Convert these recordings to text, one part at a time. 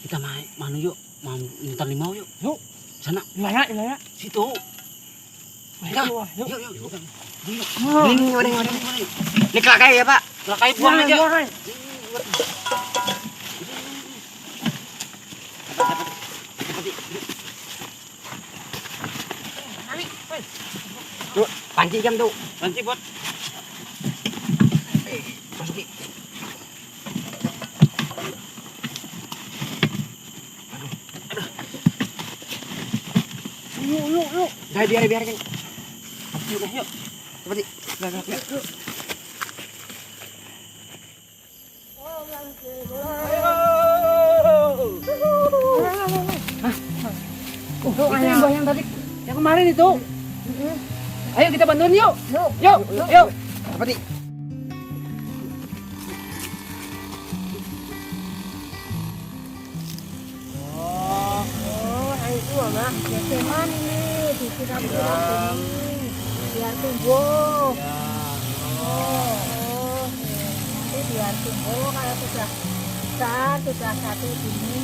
Kita main mana yuk? Mau minta limau yuk. Yuk. Sana. Ilaya. Situ. Ayo, Yuk. Ini Ini kelakai ya Pak? Kelakai buang aja. Tuh, panci jam tuh. Panci buat. Masuki. Yuk. Biarin. Yuk. Seperti. Yuk. Itu yang tadi yang kemarin itu. Ayo kita bantuin yuk. Yuk. Seperti. Itu mah biasanya ini disiram-siram ini biar tumbuh. Nanti biar tumbuh kalau sudah besar, sudah satu gini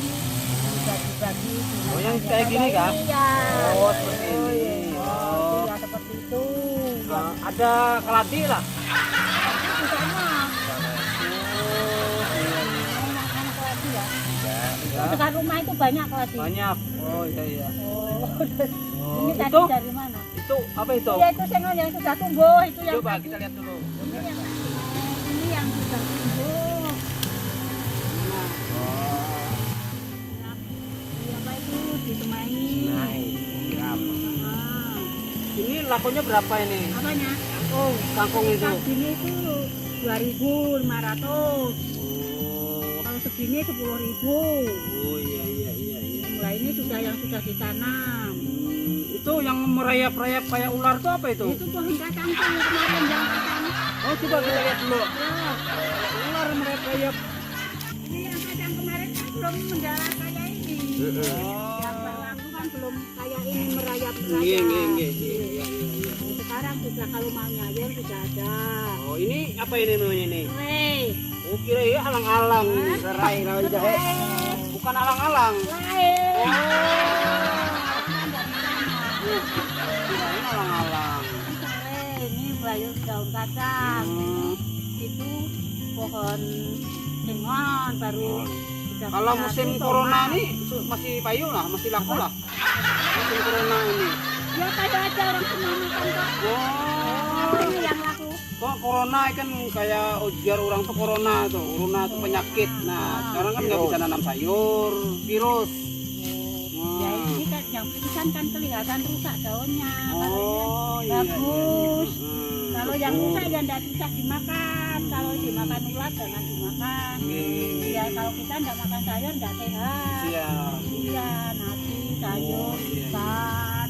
sudah dibagi. Yang kayak gini kah? Iya. Seperti ini. Ya seperti itu. Ada keladi lah. Di sana. Makan keladi ya. Dekat rumah itu banyak keladi. Banyak. Oh iya. Ini tadi itu? dari mana? Itu apa itu? Ya itu sengon yang sudah tumbuh itu yang Coba tadi. kita lihat dulu. Ini yang sudah tumbuh. Ini apa itu ditemai. Ini lakunya berapa ini? Apanya? Kangkung itu. Segini itu 2.500. Kalau segini 10.000. Oh iya. Mulai ini sudah yang sudah ditanam. Itu yang merayap-rayap kayak ular itu apa itu? Itu pohon kacang tuh kemarin yang kacang. Oh coba kita lihat dulu. Ya. Ular merayap-rayap. Ini yang kacang kemarin kan belum menjalar kayak ini. Yang berlaku kan belum kayak ini merayap-rayap. Iya. Sekarang sudah kalau mau nyayur sudah ada. Oh ini apa ini namanya ini? Weh, Oh kira ya alang-alang. Serai lawan jahe. Bukan alang-alang. weh. Kirain alang-alang. Ini bayur daun kacang. Itu pohon sengon baru. Sudah Kalau besar. musim Itu corona tomat. ini masih payu lah, masih laku lah. Musim corona ini. Ya kayak aja orang semua makan kok. Ini yang laku. Kok corona kan kayak ujar orang tuh corona tuh penyakit. Nah sekarang kan nggak bisa nanam sayur, virus. Ya ini kan yang pingsan kan kelihatan rusak daunnya. Oh iya. Bagus. Kalau yang Betul. rusak ya tidak bisa dimakan. Kalau dimakan ulat jangan dimakan. Ya kalau kita tidak makan sayur tidak sehat. Iya. Iya, nasi, sayur, ikan.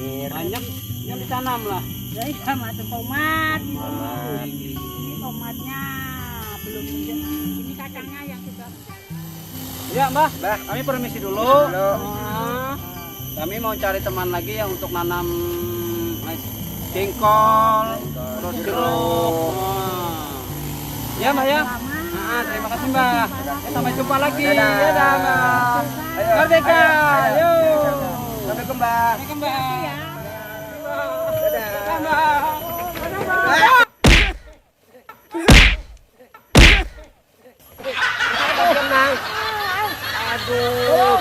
Banyak yang ditanam lah. Ya iya macam tomat. Ini tomatnya belum muncul. Ini kacangnya yang sudah. Ya Mbah, kami permisi dulu. Kami mau cari teman lagi yang untuk nanam jengkol, terus jeruk. Ya Mbak ya. Terima kasih Mbak. Sampai jumpa lagi. Dadah Mbak. Merdeka. Yuk. Sampai jumpa. Sampai jumpa. Dadah Mbak. Aduh.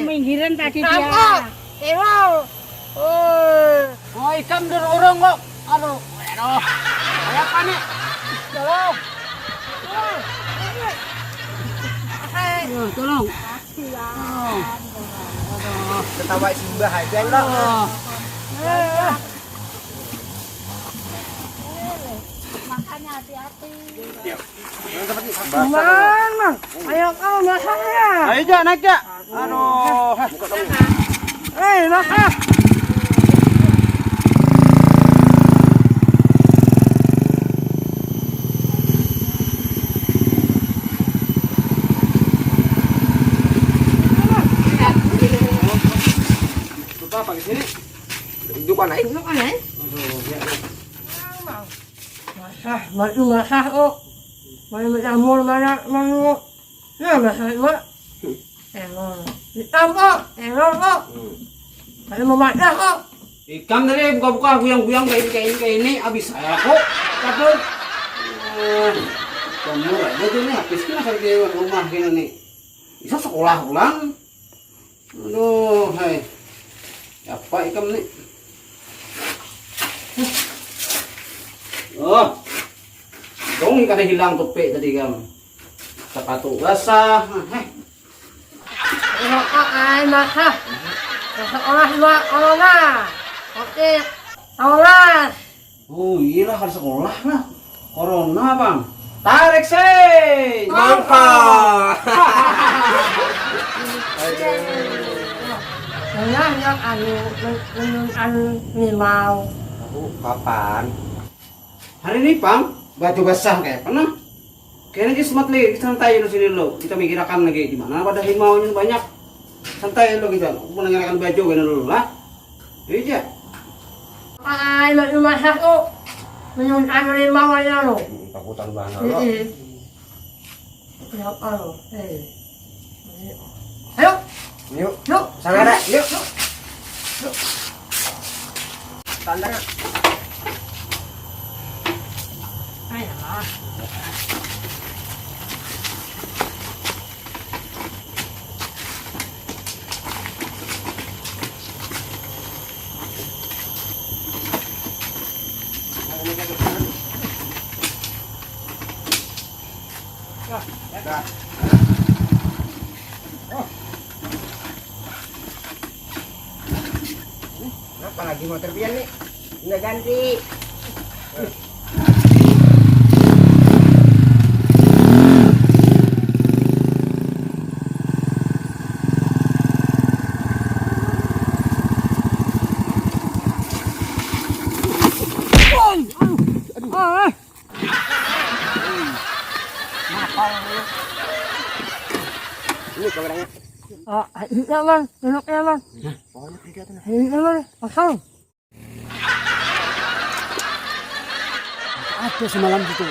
Peminggiran tadi dia. Oh ikan dan orang kok. Aduh. Kayak apa nih? Tolong. Tolong. Ketawa simbah aja lah. Makanya hati-hati. Mana? Ayo kau masaknya. Ayo Jak, naik Jak. Aduh. Masak. Coba pakai sini. Duduk mana? Duduk mana? Aduh, ya. Masah, oh. Mana jamur mana mana. Nah, masah itu. Hitam kok, teror kok. Ada memadah kok. Ikan tadi buka-buka guyang-guyang kayak ini habis saya kok. Takut. Kamu aja tuh nih habis kena kerja rumah gini nih. Bisa sekolah ulang. Aduh, hai. Apa ikan nih? Oh. Dong ikan hilang topik tadi kamu. Sepatu basah. Ay, masah. Sekolah dua corona. Oke, awas. Oh iya lah harus sekolah lah. Corona bang. Tarik sih. Mangkok. Saya yang anu limau. Kapan? Hari ini bang. Baju basah kayak pernah. Kayaknya semat lagi santai di sini lo. Kita mikirkan lagi di mana pada limaunya banyak. Santai lo kita. Mau menanyakan baju gini dulu lah. Iya. Ay, masah kok. Anu limau aja lo. Takutan banget lo. Ya Allah. Ayo. Yuk. Yuk. Sana ada. Yuk. Tanda. Ayo. Apa lagi motor pian nih? Udah ganti. Ini kameranya. Oh, iya man, duduk ya man. Pokoknya kerja tuh. Iya man, pasang. Ada semalam gitu.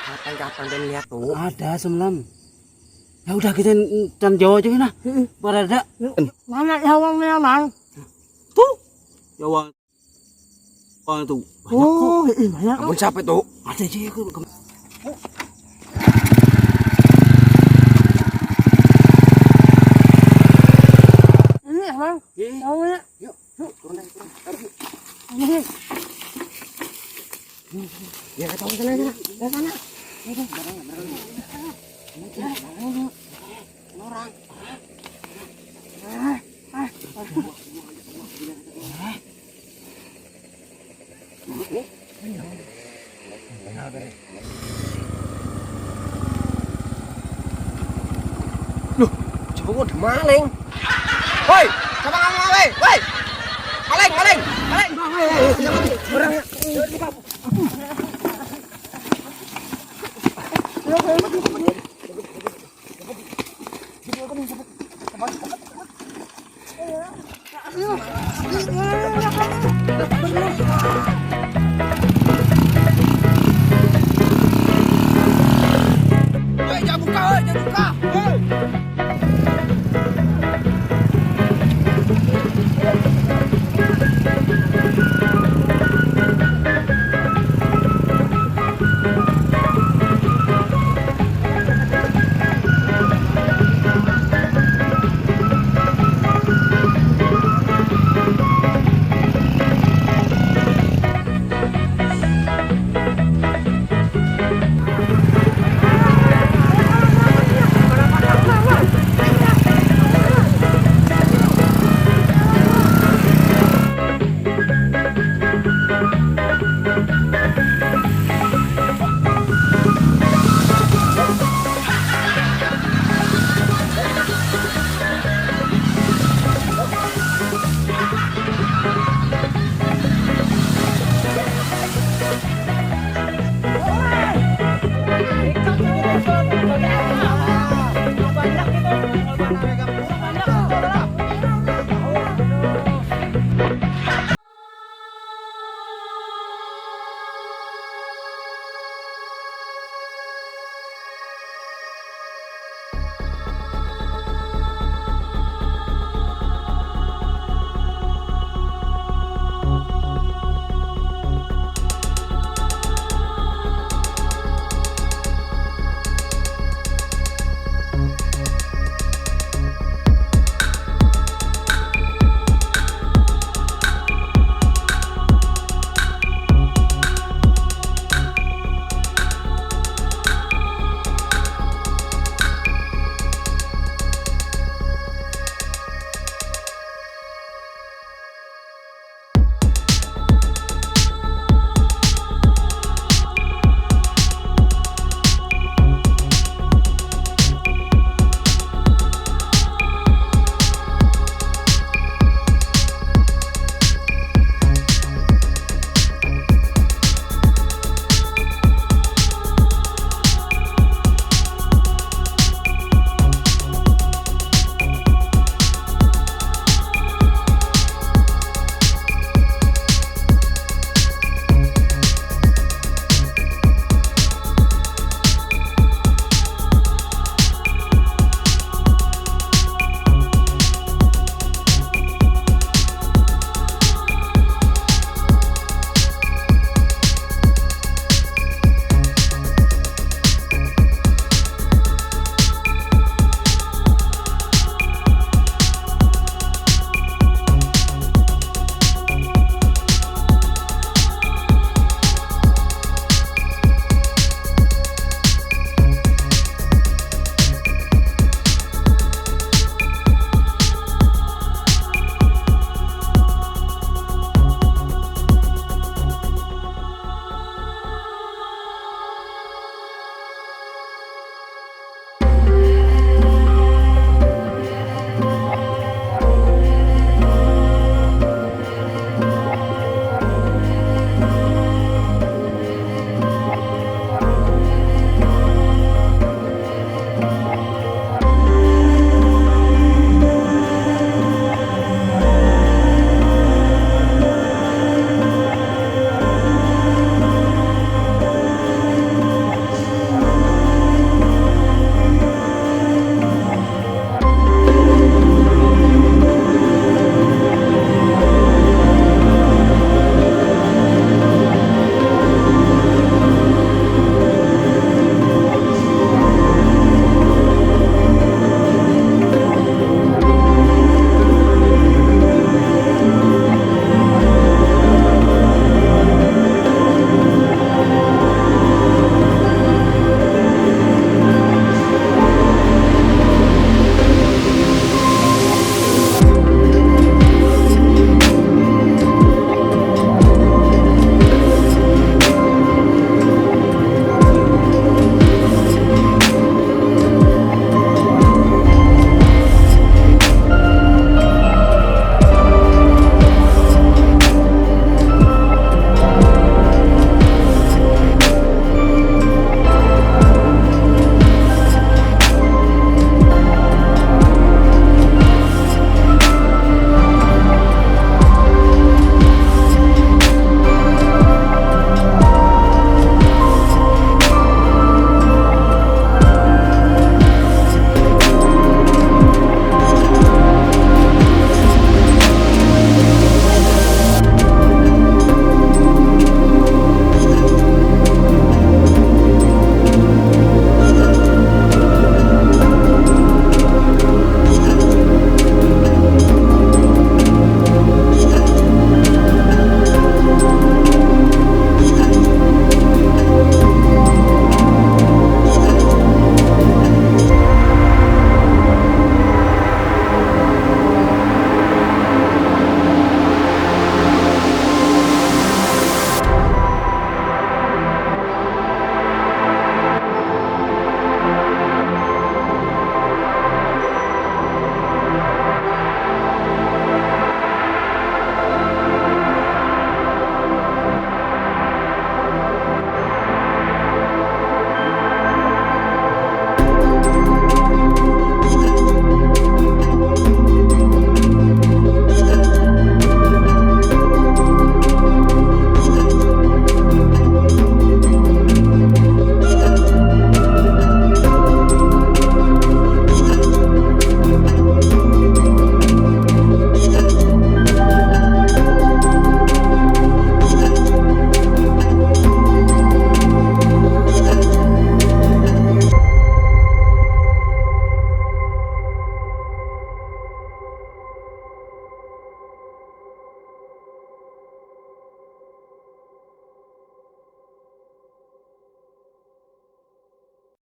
Kapan-kapan dan lihat tuh. Ada semalam. Ya udah kita dan Jawa aja nah. Berada. Mana jawangnya man? Tuh. Jawa. Oh itu. Oh, banyak. Ampun siapa tuh? Ada aja ya. Ini ya man. Jawangnya. Yuk, turun dari turun. Ini. Ya tahu sana sana. Ke sana. Orang. Loh, coba gua maling. Woi, coba kamu woi, woi.